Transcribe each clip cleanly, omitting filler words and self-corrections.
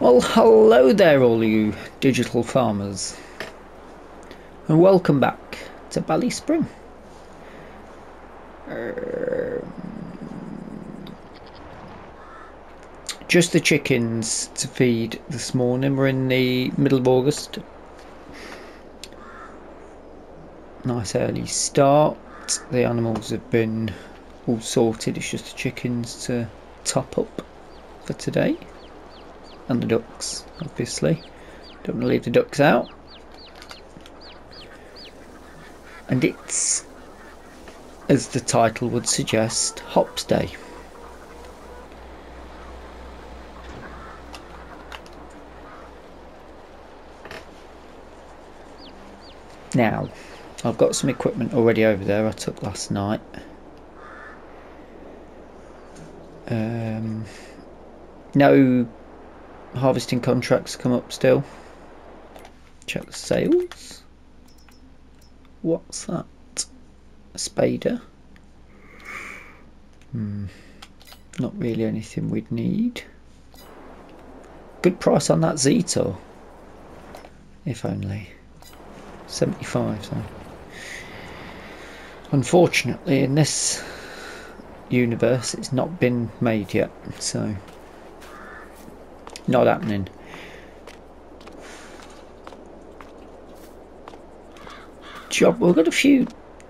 Well, hello there all you digital farmers, and welcome back to BallySpring. Just the chickens to feed this morning. We're in the middle of August. Nice early start. The animals have been all sorted. It's just the chickens to top up for today. And the ducks, obviously. Don't want to leave the ducks out. And it's, as the title would suggest, Hops Day. Now, I've got some equipment already over there I took last night. No harvesting contracts come up still. Check the sales. What's that? A spader? Not really anything we'd need. Good price on that Zito. If only. 75 though. Unfortunately in this universe it's not been made yet, so not happening.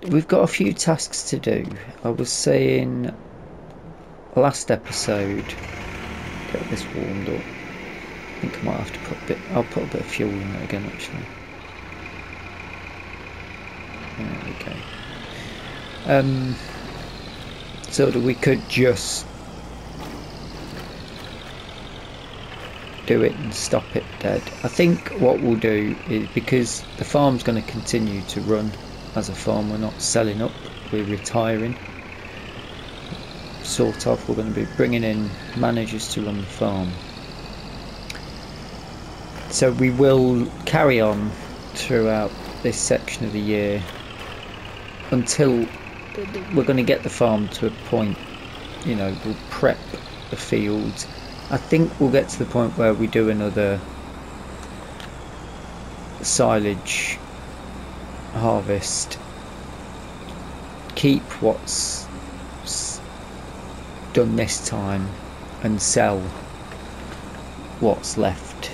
We've got a few tasks to do. I was saying last episode, get this warmed up. I think I might have to put a bit, I'll put a bit of fuel in it again actually. There we go. So that we could just do it and stop it dead. I think what we'll do is, because the farm's going to continue to run as a farm, we're not selling up, we're retiring. Sort of, we're going to be bringing in managers to run the farm. So we will carry on throughout this section of the year until we're going to get the farm to a point, you know, we'll prep the fields. I think we'll get to the point where we do another silage harvest, keep what's done this time and sell what's left.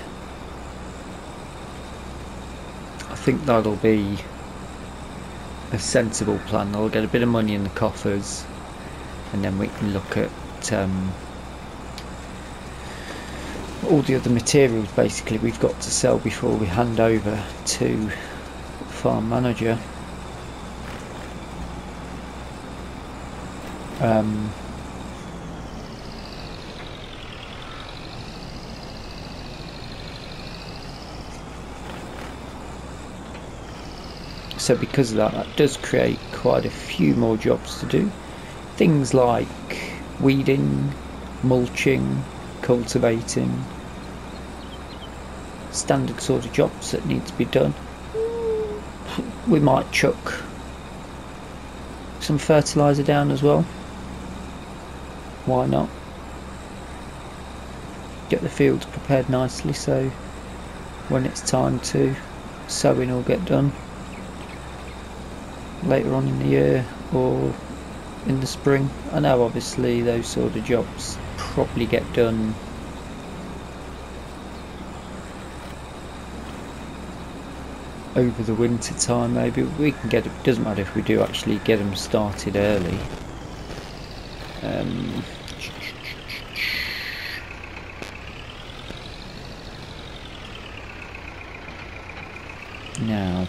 I think that'll be a sensible plan. I'll get a bit of money in the coffers and then we can look at all the other materials basically we've got to sell before we hand over to farm manager. So because of that, that does create quite a few more jobs to do. Things like weeding, mulching, cultivating, standard sort of jobs that need to be done. We might chuck some fertiliser down as well. Why not? Get the fields prepared nicely so when it's time to sowing will get done later on in the year or in the spring. I know obviously those sort of jobs probably get done over the winter time. Maybe we can get it, doesn't matter if we do actually get them started early. Now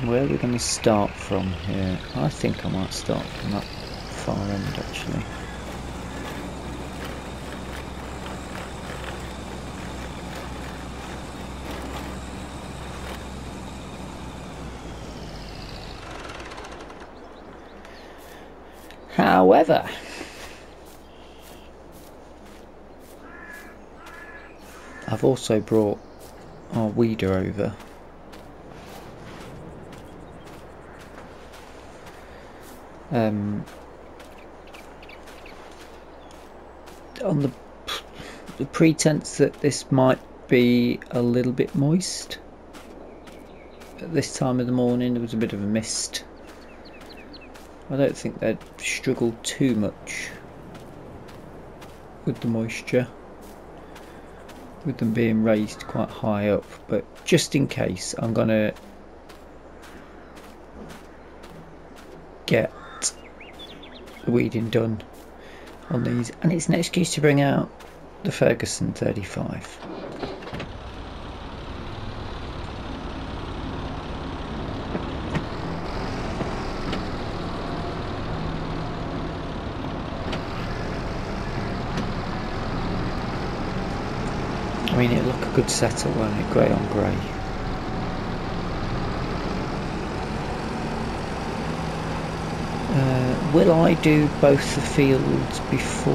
where are we going to start from here? I think I might start from that far end actually. However, I've also brought our weeder over On the pretense that this might be a little bit moist at this time of the morning. There was a bit of a mist. I don't think they'd struggle too much with the moisture, with them being raised quite high up, but just in case, I'm gonna get the weeding done on these, and it's an excuse to bring out the Ferguson 35. I mean, it'll look a good setup, won't it? Grey on grey. Will I do both the fields before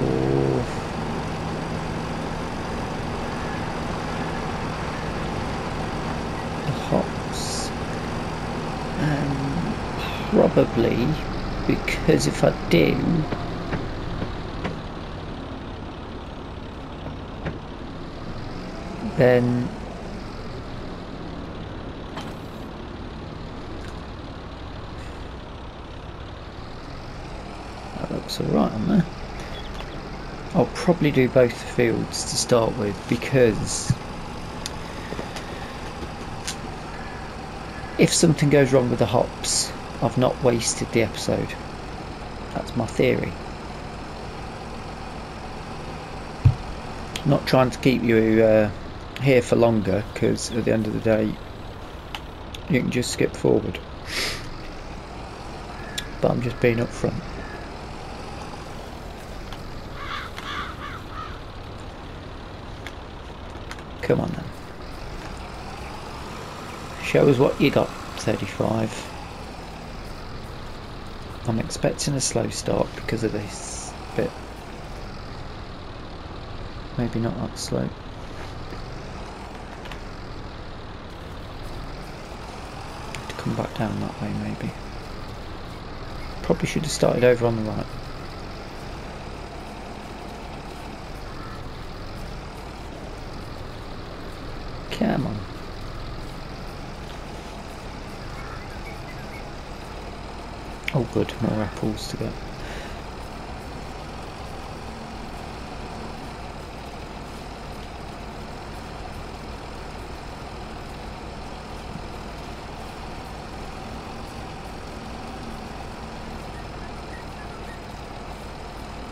the hops? Probably, because if I do, then that looks alright on there. I'll probably do both the fields to start with, because if something goes wrong with the hops, I've not wasted the episode. That's my theory. Not trying to keep you here for longer, because at the end of the day you can just skip forward, but I'm just being upfront. Come on then, show us what you got, 35. I'm expecting a slow start because of this bit. Maybe not that slow. To come back down that way, maybe. Probably should have started over on the right. Come on. Oh good, more apples to go.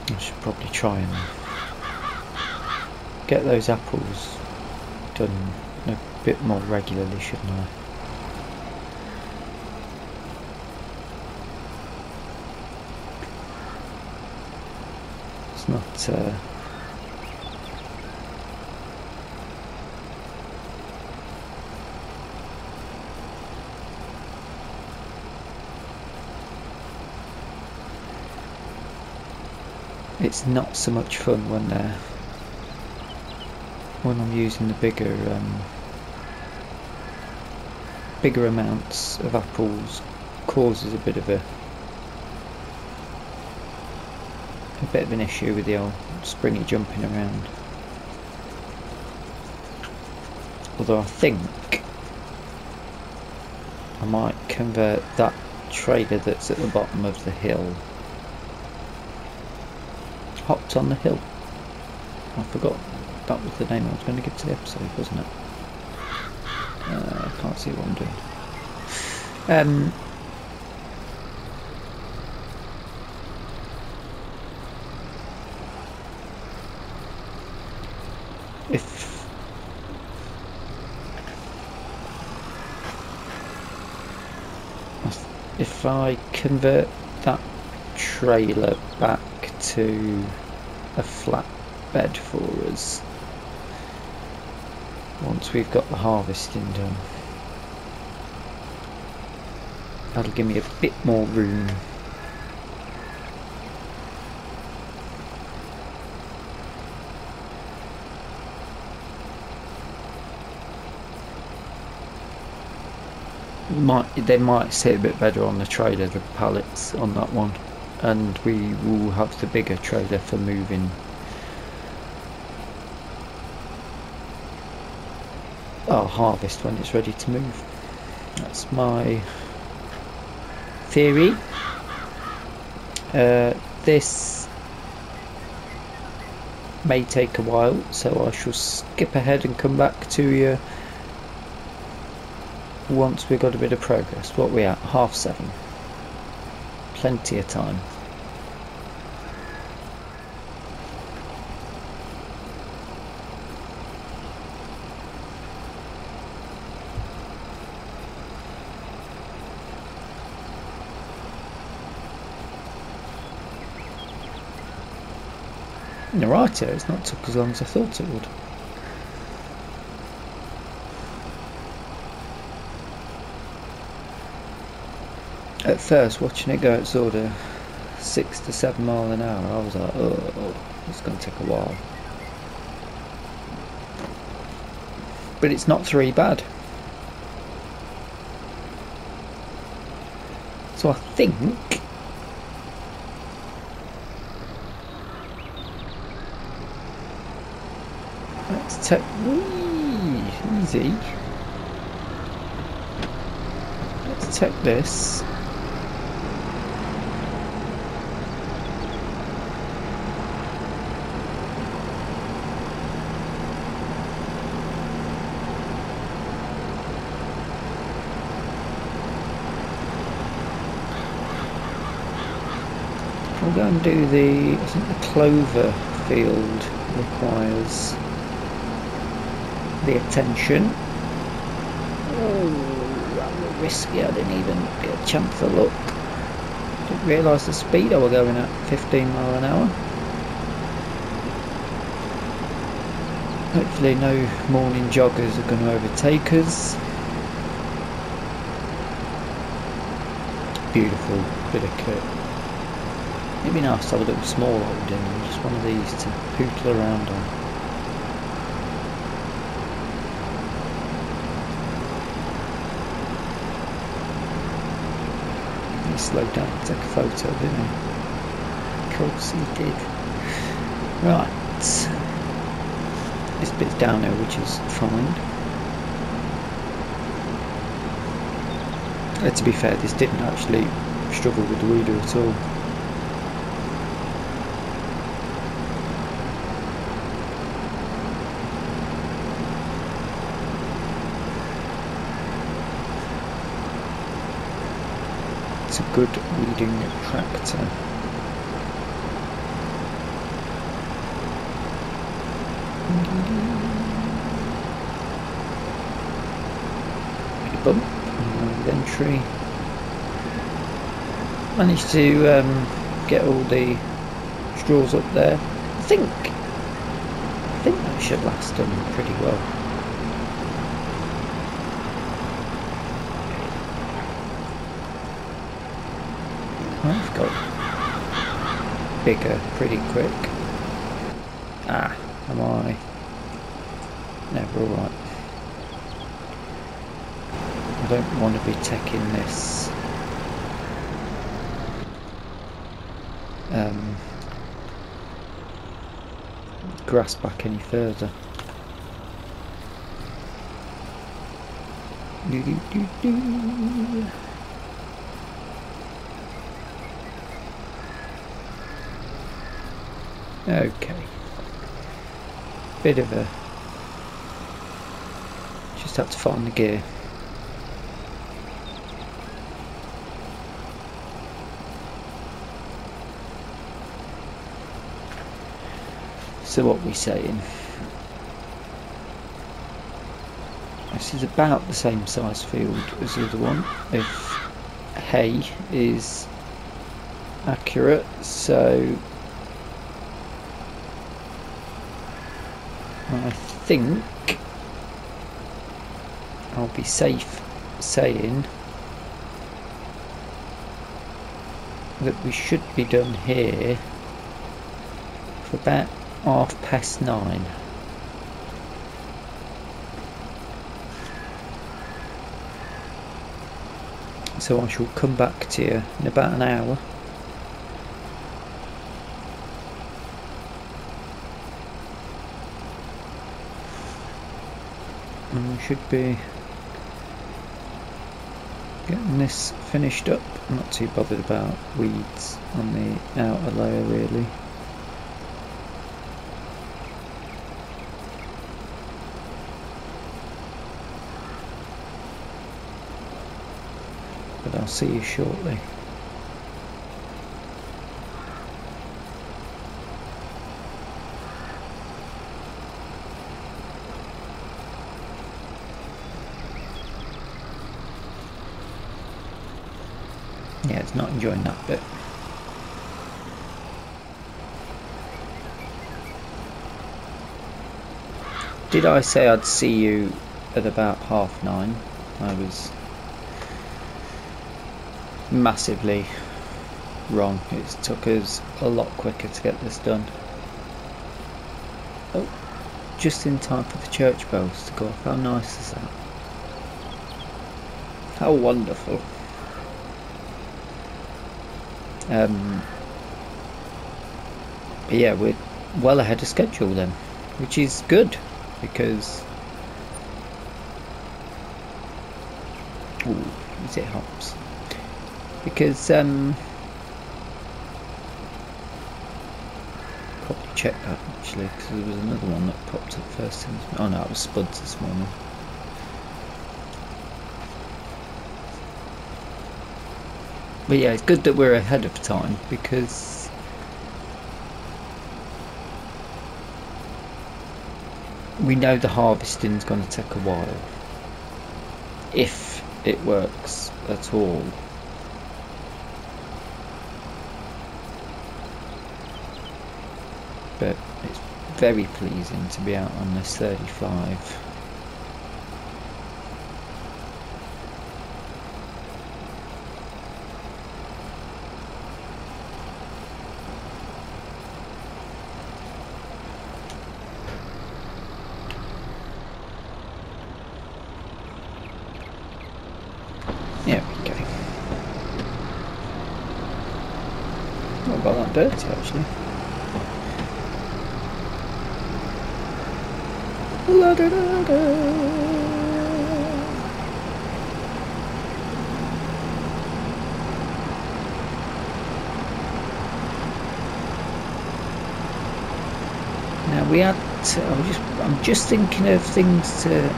I should probably try and get those apples done a bit more regularly, shouldn't I? It's not it's not so much fun when I'm using the bigger amounts of apples. Causes a bit of an issue with the old springy jumping around. Although I think I might convert that trailer that's at the bottom of the hill. Hopped on the hill. I forgot that was the name I was going to give to the episode, wasn't it? I can't see what I'm doing. If I convert that trailer back to a flat bed for us once we've got the harvesting done, that'll give me a bit more room. They might sit a bit better on the trailer, the pallets on that one. and we will have the bigger trailer for moving our harvest when it's ready to move. That's my theory. This may take a while, so I shall skip ahead and come back to you once we've got a bit of progress. What are we at? 7:30. Plenty of time. Righto, it's not took as long as I thought it would. At first, watching it go at sort of 6 to 7 miles an hour, I was like, oh, it's going to take a while. But it's not 3 bad. So I think let's take easy. Let's take this. We'll go and do the, I think the clover field requires the attention. Oh, that was risky, I didn't even get a chance to look. Didn't realise the speed I was going at, 15 miles an hour. Hopefully no morning joggers are going to overtake us. Beautiful bit of kit. It'd be nice to have a little small holding, just one of these to pootle around on. He slowed down to take a photo, didn't he? Of course he did. Right. This bit's downhill, which is fine. To be fair, this didn't actually struggle with the weeder at all. It's a good weeding tractor. Bump, entry. Managed to get all the straws up there. I think that should last them pretty well. I've got bigger pretty quick. Ah, am I? Never alright. I don't want to be taking this grass back any further. Okay, bit of a, just have to find the gear. So what we saying? This is about the same size field as the other one, if hay is accurate, so I think I'll be safe saying that we should be done here for about 9:30. So I shall come back to you in about an hour should be getting this finished up. I'm not too bothered about weeds on the outer layer really. But I'll see you shortly. Yeah, it's not enjoying that bit. Did I say I'd see you at about 9:30? I was massively wrong. It took us a lot quicker to get this done. Oh, just in time for the church bells to go off. How nice is that? How wonderful. But yeah, we're well ahead of schedule then, which is good because is it hops? Because probably check that actually, because there was another one that popped up first thing. Oh no, it was Spuds this morning. But yeah, it's good that we're ahead of time because we know the harvesting's going to take a while, if it works at all. But it's very pleasing to be out on this 35. There we go. Not got that dirty actually. La da da da. Now we had I'm just thinking of things to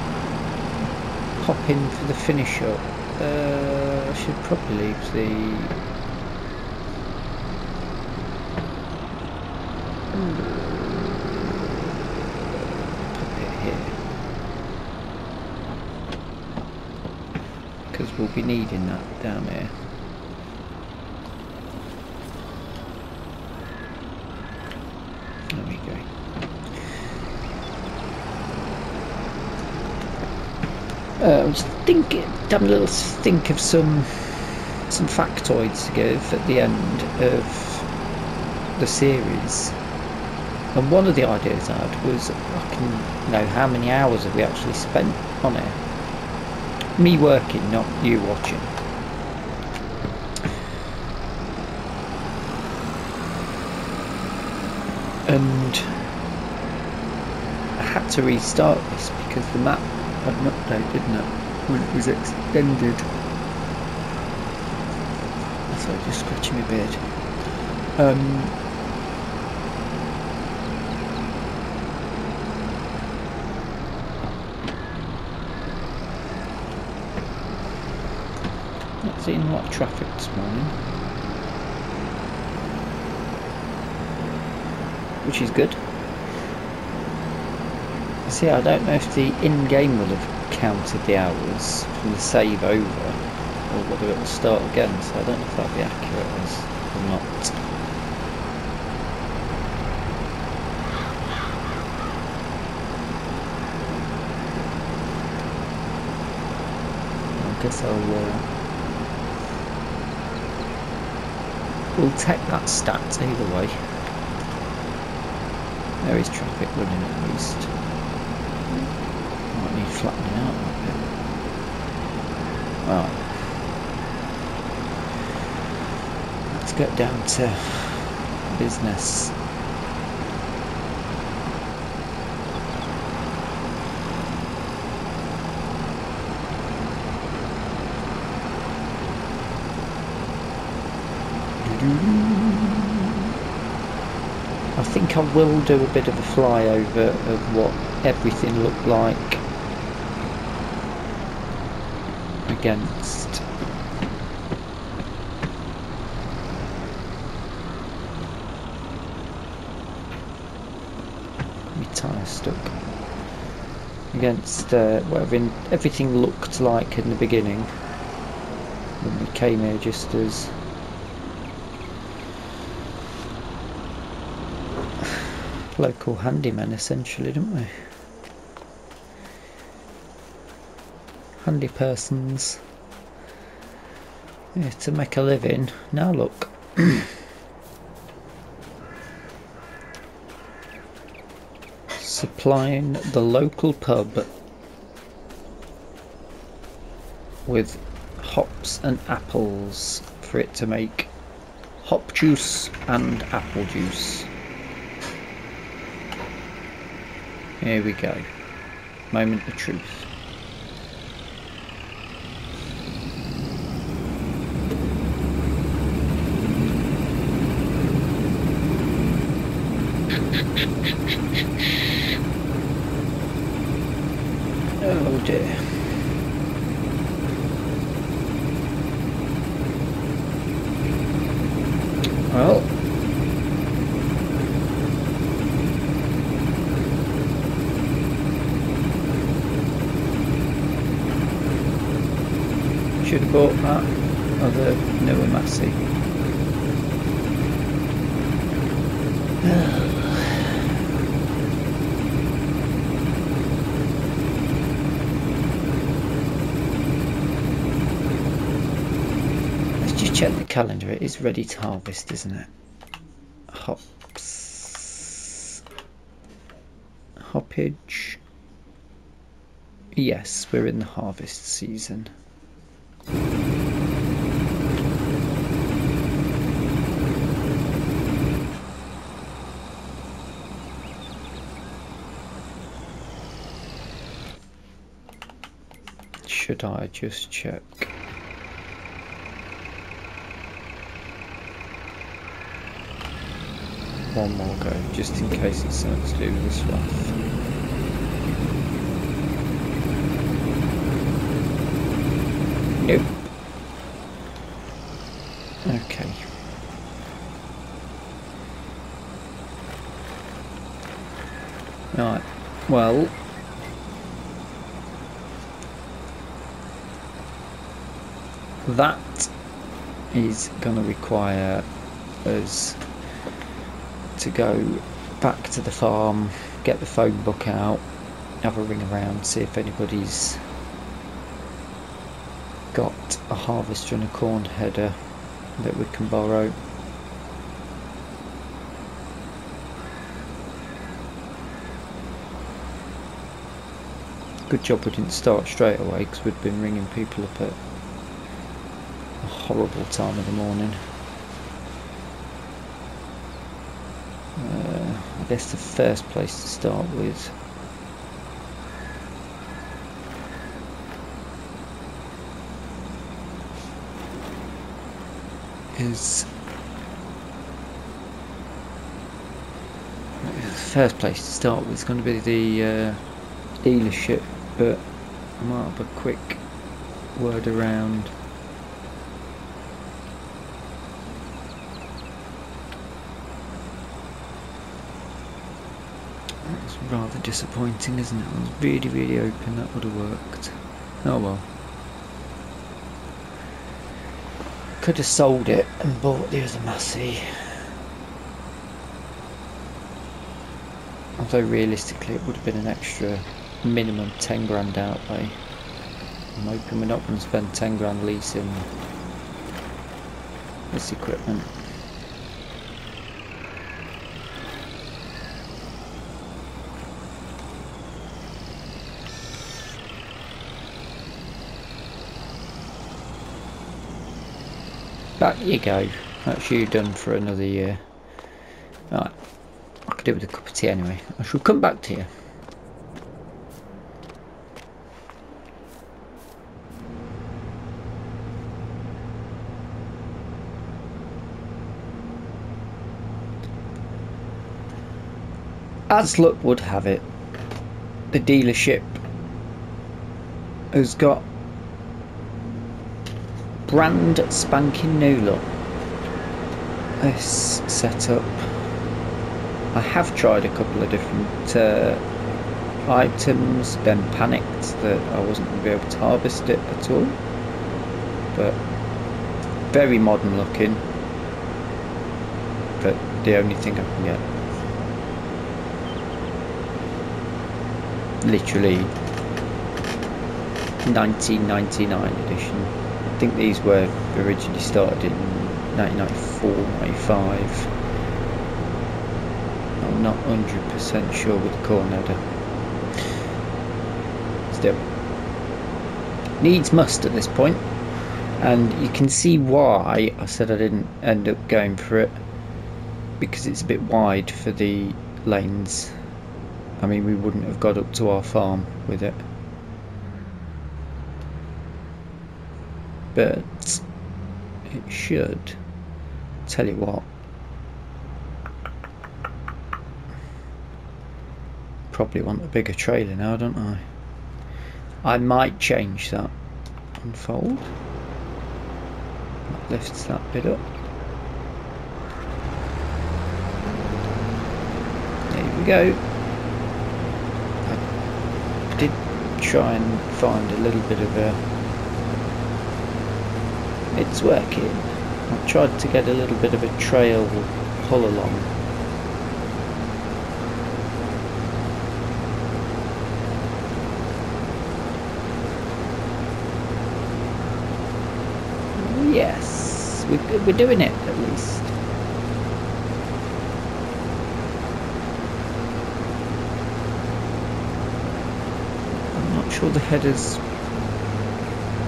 pop in for the finish up. I should probably leave the pop it here because we'll be needing that down here. There we go. I was thinking, having a little think of some factoids to give at the end of the series, and one of the ideas I had was, how many hours have we actually spent on it? Me working, not you watching. And I had to restart this because the map had an update, didn't it, when it was extended. That's like just scratching my beard. Not seeing a lot of traffic this morning, which is good. See, I don't know if the in-game will have counted the hours from the save over, or whether it will start again, so I don't know if that'll be accurate or not. I guess we'll take that stat either way. There is traffic running at least. Might need flattening out a bit. Right. Let's get down to business. I think I will do a bit of a flyover of what everything looked like against my tyre stuck against whatever everything looked like in the beginning when we came here just as local handymen essentially, didn't we? Handy persons, yeah, to make a living. Now look. Supplying the local pub with hops and apples for it to make hop juice and apple juice. Here we go. Moment of truth. Oh dear. Well, should have bought that other newer Massey. Let's just check the calendar. It is ready to harvest, isn't it? Hops. Hoppage. Yes, we're in the harvest season. Should I just check? One more go, just in case it's something to do with the swath. Nope. Okay. Right, well, that is going to require us to go back to the farm, get the phone book out, have a ring around, see if anybody's got a harvester and a corn header that we can borrow. Good job we didn't start straight away, because we'd been ringing people up at a horrible time of the morning. I guess the first place to start with is going to be the dealership, but I might have a quick word around That's rather disappointing, isn't it? I was really hoping that would have worked. Oh well. Could have sold it and bought the other Massey. Although realistically it would have been an extra minimum 10 grand outlay. I'm hoping we're not going to spend 10 grand leasing this equipment. Back you go. That's you done for another year. Right. I could do with a cup of tea anyway. I shall come back to you. as luck would have it, the dealership has got brand spanking new look. This setup, I have tried a couple of different items, then panicked that I wasn't going to be able to harvest it at all, but very modern looking, but the only thing I can get. Literally 1999 edition. I think these were originally started in 1994, 95. I'm not 100% sure with the corn header. Still, needs must at this point, and you can see why I said I didn't end up going for it, because it's a bit wide for the lanes. I mean, we wouldn't have got up to our farm with it, but it should. Tell you what, probably want a bigger trailer now, don't I? I might change that. Unfold. That lifts that bit up. There we go. I did try and find a little bit of a... It's working. I tried to get a little bit of a trail pull along. Yes, we're doing it at least. I'm not sure the header's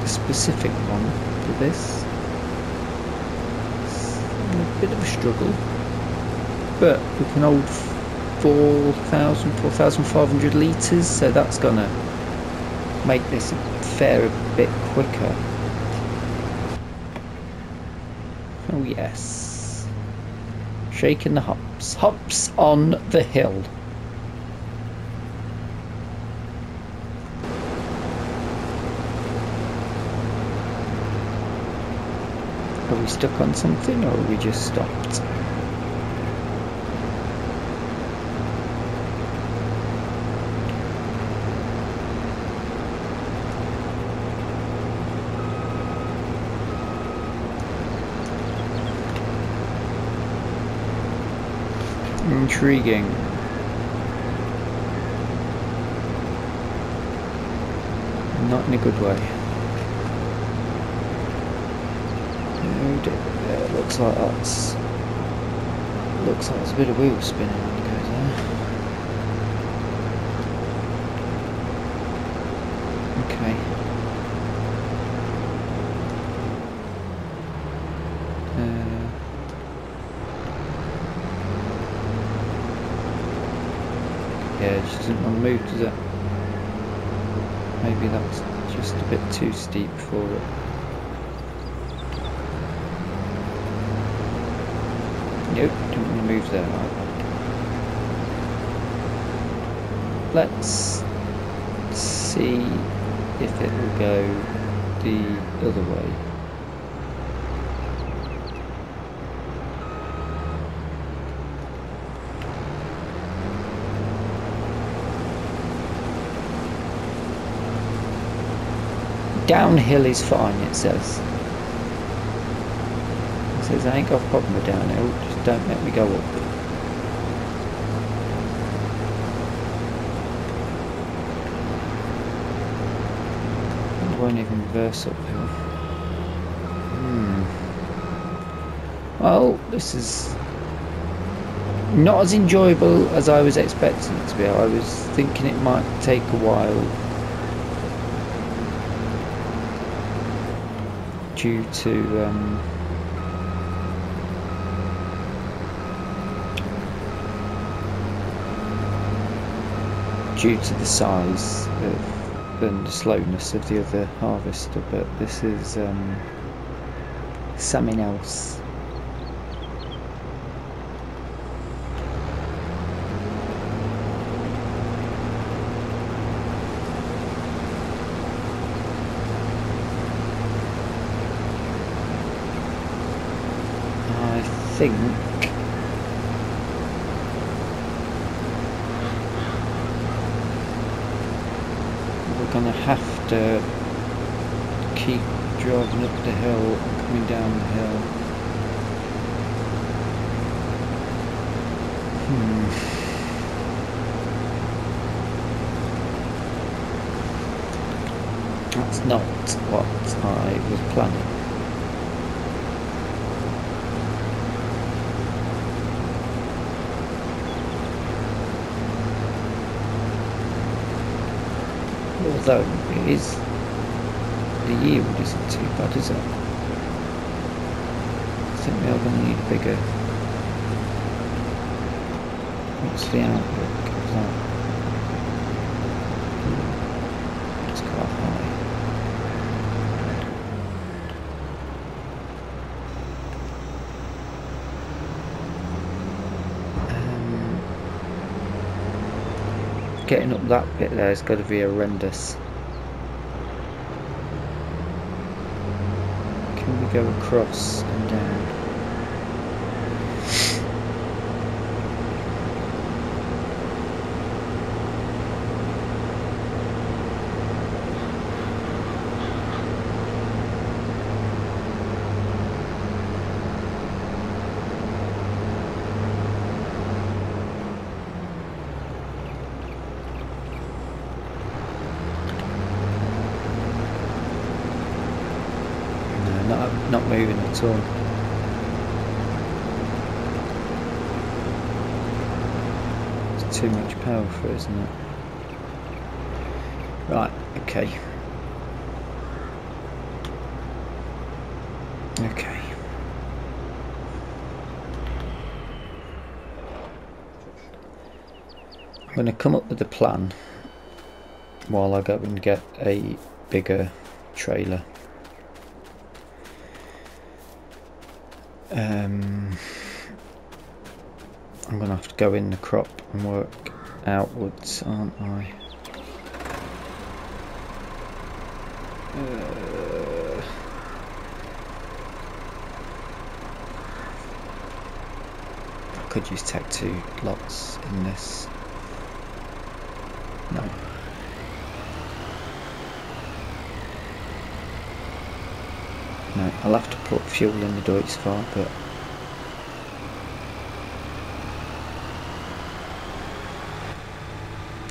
the specific one for this. A bit of a struggle, but we can hold 4,500 litres, so that's gonna make this fare a bit quicker. Oh yes, shaking the hops, hops on the hill. Are we stuck on something, or are we just stopped? Intriguing. Not in a good way. It looks like that's... Looks like there's a bit of wheel spinning when it goes there. Okay. Yeah, it just doesn't want to move, does it? Maybe that's just a bit too steep for it. Nope, don't want to move there either. Let's see if it will go the other way. Downhill is fine, it says. It says I ain't got a problem with downhill, just don't let me go up. It won't even reverse uphill. Well, this is not as enjoyable as I was expecting it to be. I was thinking it might take a while, due to the size and the slowness of the other harvester, but this is something else. think we're going to have to keep driving up the hill and coming down the hill. That's not what I was planning. Although it is, the yield isn't too bad, is it? I think we are going to need a bigger. What's the outlook of that? It's quite high. Getting up that bit there is going to be horrendous. Can we go across and down? Not moving at all. It's too much power for it, isn't it? Right, okay. Okay. I'm going to come up with a plan while I go and get a bigger trailer. I'm going to have to go in the crop and work outwards, aren't I? I could use Tech 2 lots in this. No. No, I'll have to put fuel in the Deutz-Fahr, but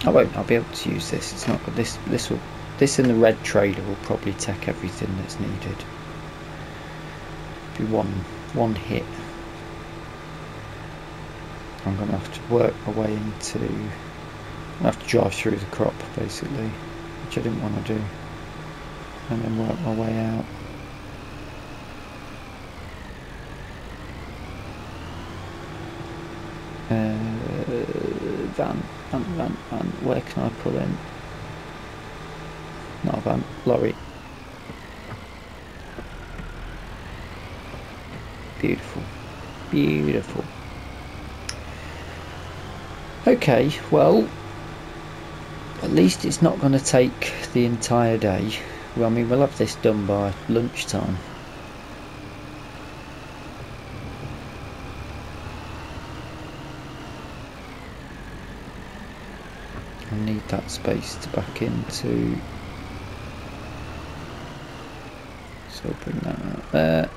I won't. I'll be able to use this. It's not this. This and the red trailer will probably take everything that's needed. Be one hit. I'm gonna have to work my way into. I'm gonna have to drive through the crop basically, which I didn't want to do, and then work my way out. Van, where can I pull in? Not a van, lorry. Beautiful, beautiful. Okay, well, at least it's not going to take the entire day. Well, I mean, we'll have this done by lunchtime. I need that space to back into, so bring that out there.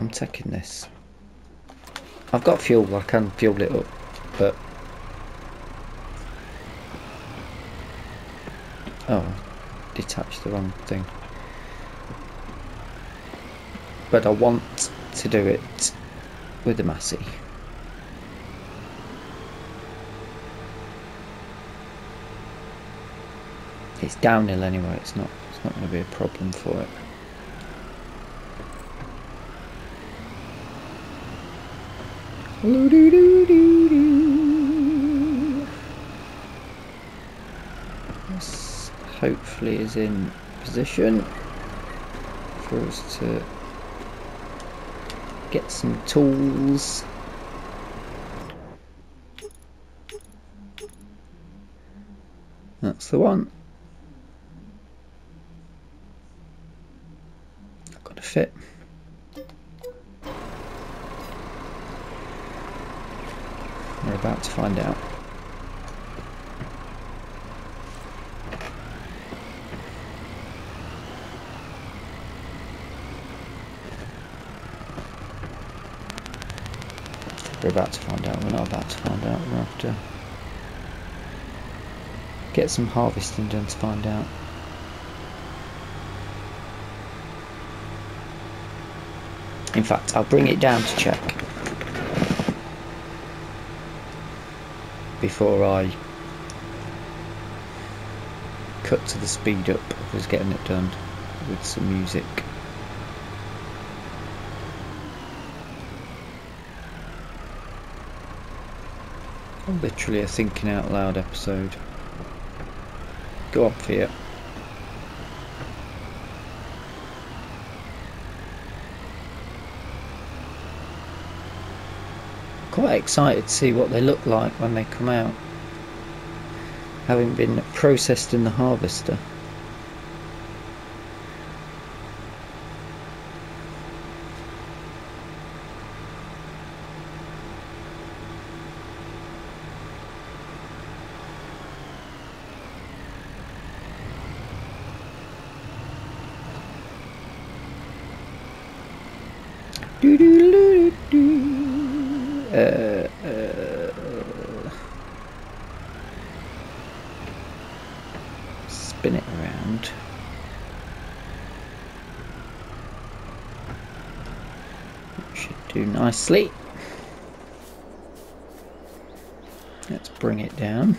I'm taking this. I've got fuel, I can fuel it up, but oh, detached the wrong thing. But I want to do it with the Massey. It's downhill anyway, it's not going to be a problem for it. This hopefully is in position for us to get some tools. That's the one. fit? We're about to find out. We're about to find out. We're not about to find out. We'll have to get some harvesting done to find out. In fact, I'll bring it down to check before I cut to the speed up of us getting it done with some music. Literally a thinking out loud episode. Go on, Fiat. Quite excited to see what they look like when they come out, having been processed in the harvester. Spin it around. Should do nicely. Let's bring it down.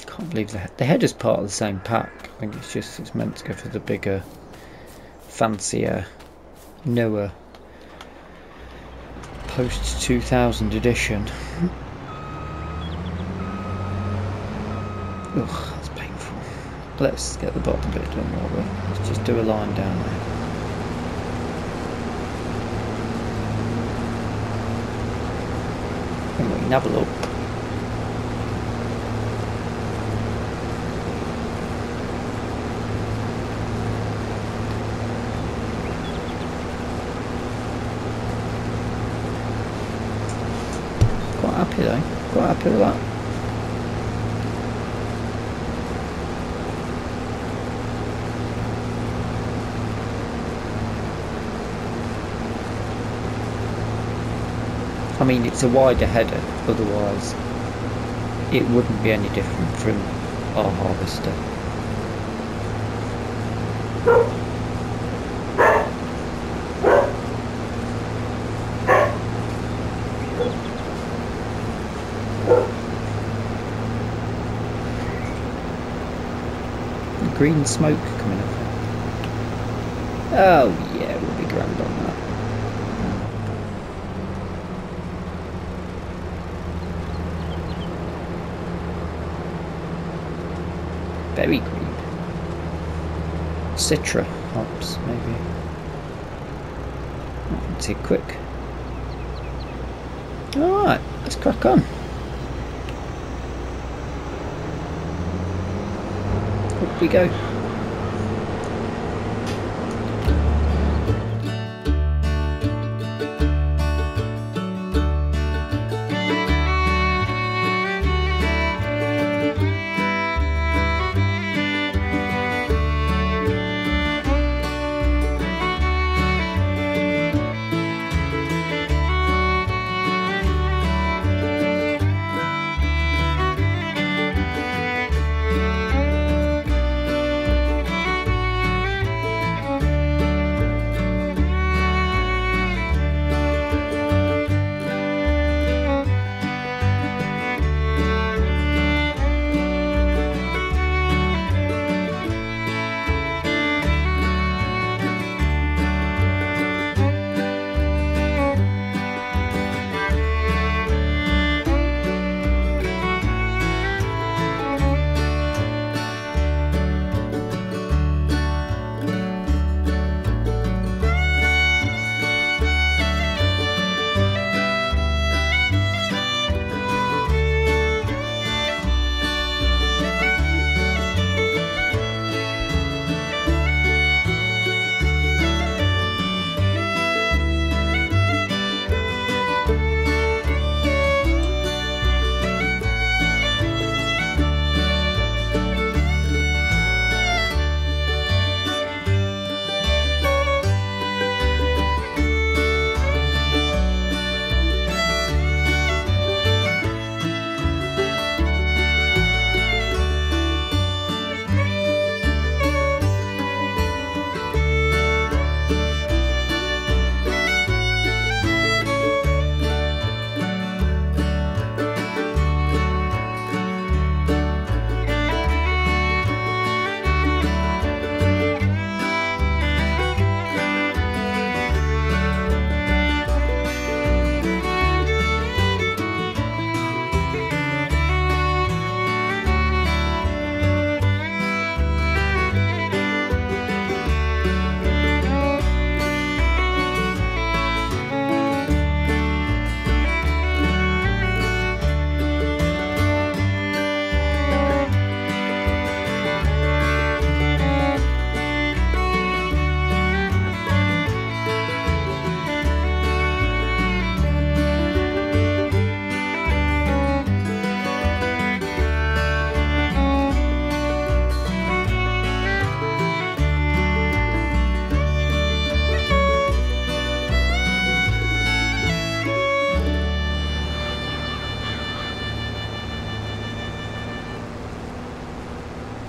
Can't believe the header's part of the same pack. I think it's meant to go for the bigger, fancier, newer post 2000 edition. Ugh, that's painful. Let's get the bottom bit done while let's just do a line down there. And we can have a look. Quite happy though, quite happy with that. I mean, it's a wider header, otherwise it wouldn't be any different from our harvester. The green smoke coming up. Oh yeah, we'll be grand on that. Very green. Citra hops, maybe. Not too quick. Alright, let's crack on. Up we go.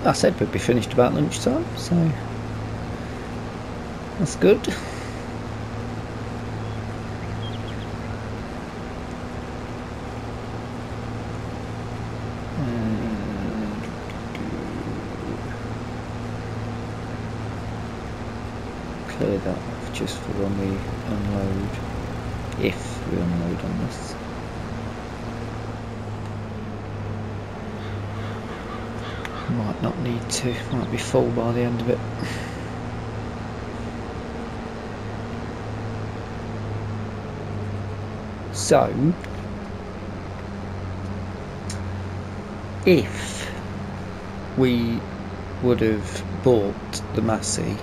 I said we'd be finished about lunchtime, so that's good. Clear that off just for when we unload, if we unload on this. Might not need to, might be full by the end of it. So, if we would have bought the Massey,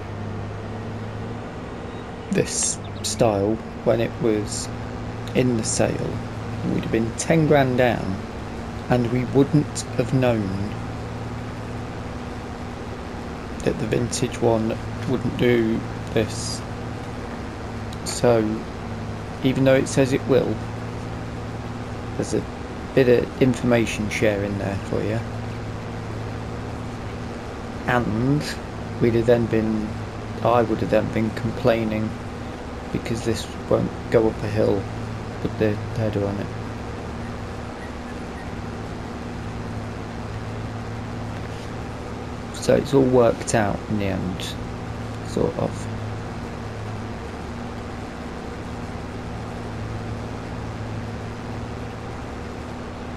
this style, when it was in the sale, we'd have been 10 grand down, and we wouldn't have known that the vintage one wouldn't do this. So even though it says it will, there's a bit of information sharing there for you, and we'd have then been, I would have then been complaining because this won't go up a hill with the header on it. So it's all worked out in the end, sort of.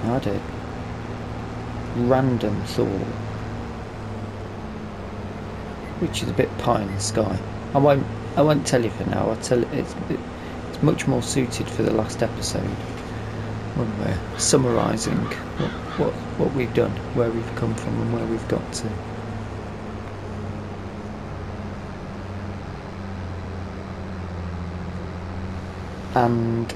I had a random thought, which is a bit pie in the sky. I won't tell you for now. I'll tell you, it's much more suited for the last episode when we're summarising what we've done, where we've come from and where we've got to. And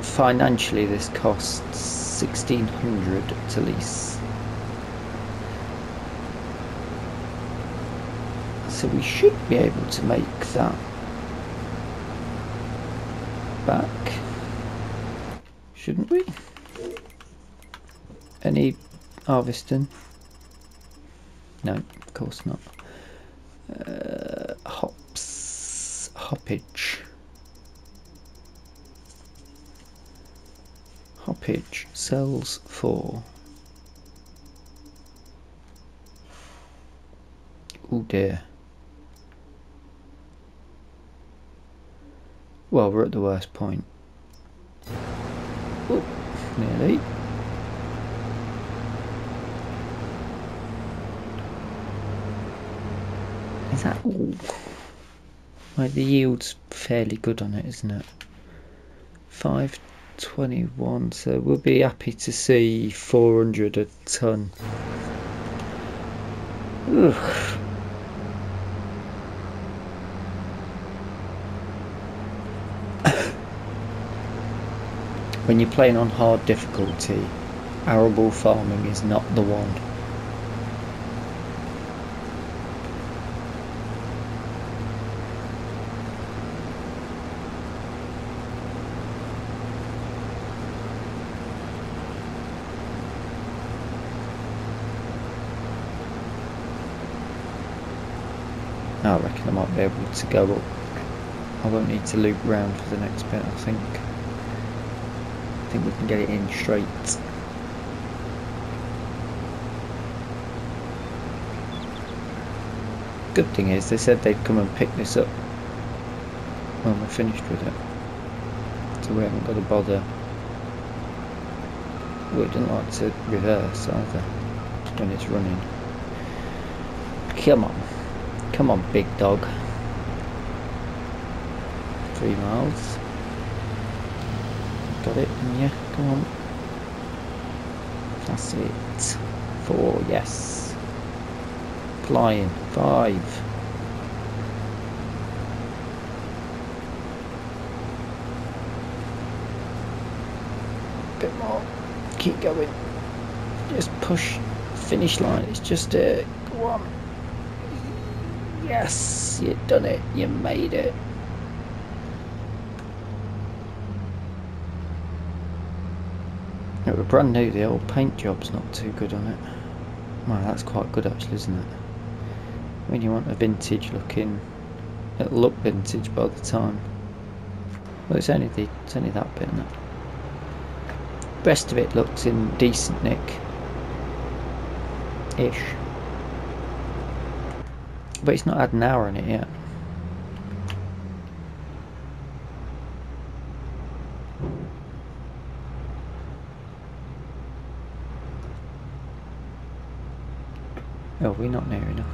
financially this costs $1,600 to lease, so we should be able to make that back, shouldn't we? Any harvesting? No, of course not. Hoppage sells for, oh dear, well, we're at the worst point. Oh, nearly. Is that all? Like, the yield's fairly good on it, isn't it? 521, so we'll be happy to see 400 a ton. Ugh. When you're playing on hard difficulty, arable farming is not the one. I reckon I might be able to go up. I won't need to loop round for the next bit, I think. I think we can get it in straight. Good thing is, they said they'd come and pick this up when we're finished with it. So we haven't got to bother. We wouldn't like to reverse either when it's running. Come on. Come on, big dog. 3 miles. Got it, yeah, come on. That's it. 4, yes. Flying. 5. Bit more. Keep going. Just push finish line. It's just a go on. Yes, you done it. You made it. It was brand new, the old paint job's not too good on it. Well, that's quite good actually, isn't it? When you want a vintage looking, it'll look vintage by the time. Well, it's only that bit, isn't it? The rest of it looks in decent nick-ish. But it's not had an hour in it yet. Oh, we're not near enough.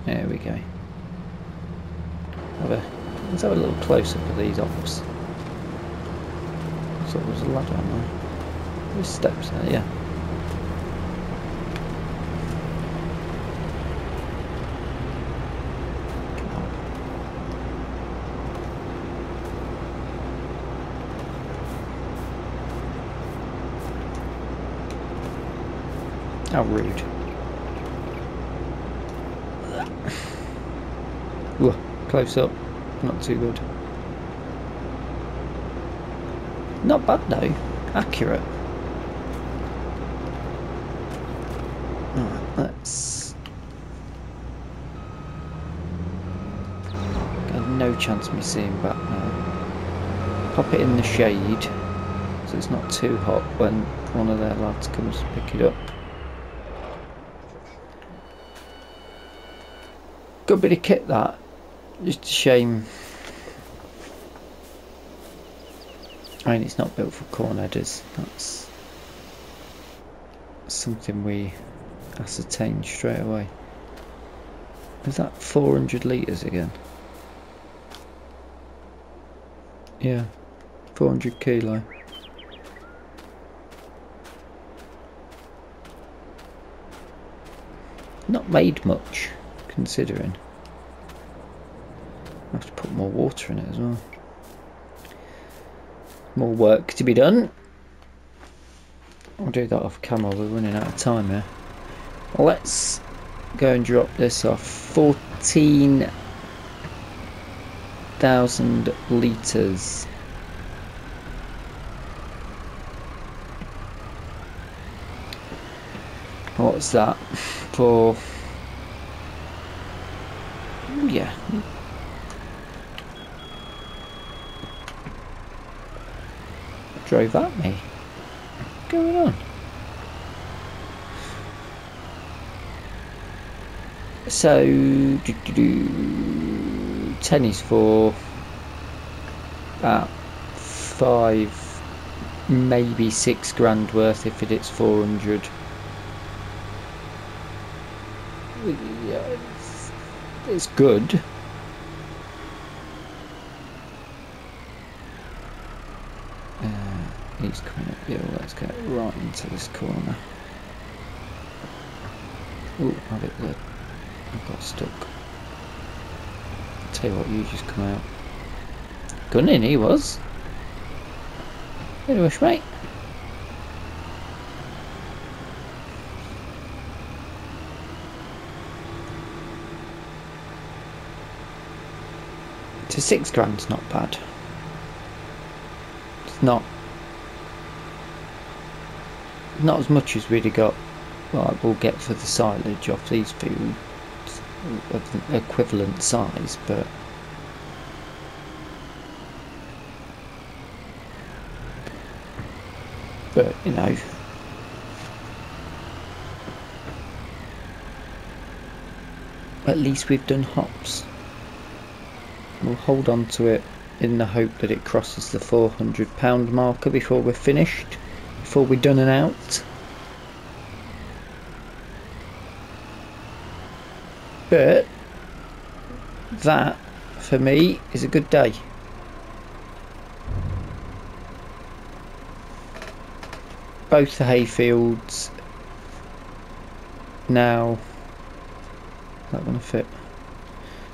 There we go. Let's have a little close-up of these ops. So there's a ladder on there. There's steps there, yeah. How rude. Whoa, close up. Not too good. Not bad though. Accurate. Alright, let's... Got no chance of me seeing back now. Pop it in the shade so it's not too hot when one of their lads comes to pick it up. Good bit of kit that. Just a shame. I mean, it's not built for corn headers. That's something we ascertained straight away. Is that 400 litres again? Yeah, 400 kilo. Not made much, considering. I have to put more water in it as well. More work to be done. I'll do that off camera, we're running out of time here. Let's go and drop this off. 14,000 litres. What's that for? Ooh, yeah. Drove at me. What's going on? So 10 is for about 5, maybe 6 grand worth if it's 400. Yeah, it's good. He's coming up here. Let's get right into this corner. Oh, have it there. I got stuck. I'll tell you what, you just come out. Gunning he was. Good wish, mate. So 6 grand's not bad. It's not as much as we'd have got. Like we'll get for the silage off these fields of the equivalent size, but you know, at least we've done hops. We'll hold on to it in the hope that it crosses the £400 marker before we're finished, before we're done and out. But that, for me, is a good day. Both the hayfields now, is that going to fit?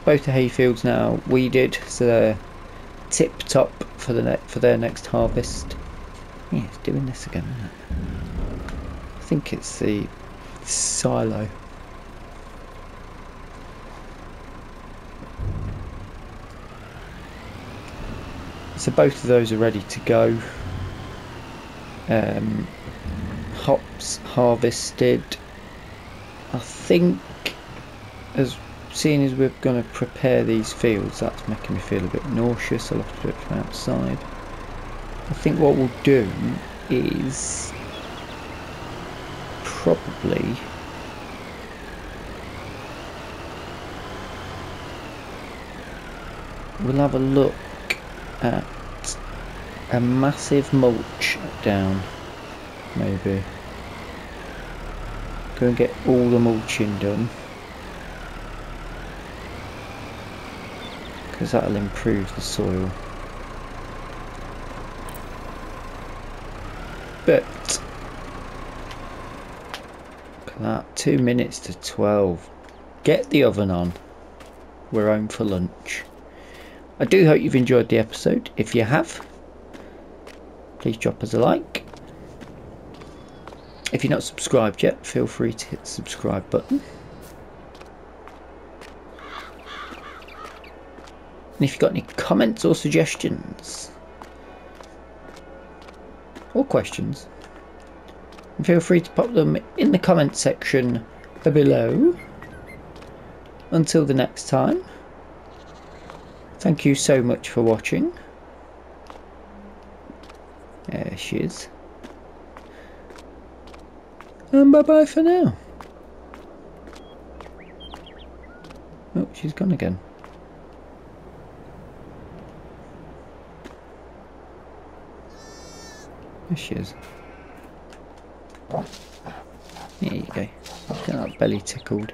Both the hayfields now weeded, so they're tip top for their next harvest. Yeah, it's doing this again, isn't it? I think it's the silo. So both of those are ready to go. Hops harvested. I think, as seeing as we're going to prepare these fields, that's making me feel a bit nauseous. I'll have to do it from outside. I think what we'll do is probably we'll have a look at a massive mulch down, maybe. Go and get all the mulching done, because that'll improve the soil. But look at that, 2 minutes to 12. Get the oven on. We're home for lunch. I do hope you've enjoyed the episode. If you have, please drop us a like. If you're not subscribed yet, feel free to hit the subscribe button. And if you've got any comments or suggestions or questions, feel free to pop them in the comment section below. Until the next time, thank you so much for watching. There she is. And bye bye for now. Oh, she's gone again. There she is. There you go. Get that belly tickled.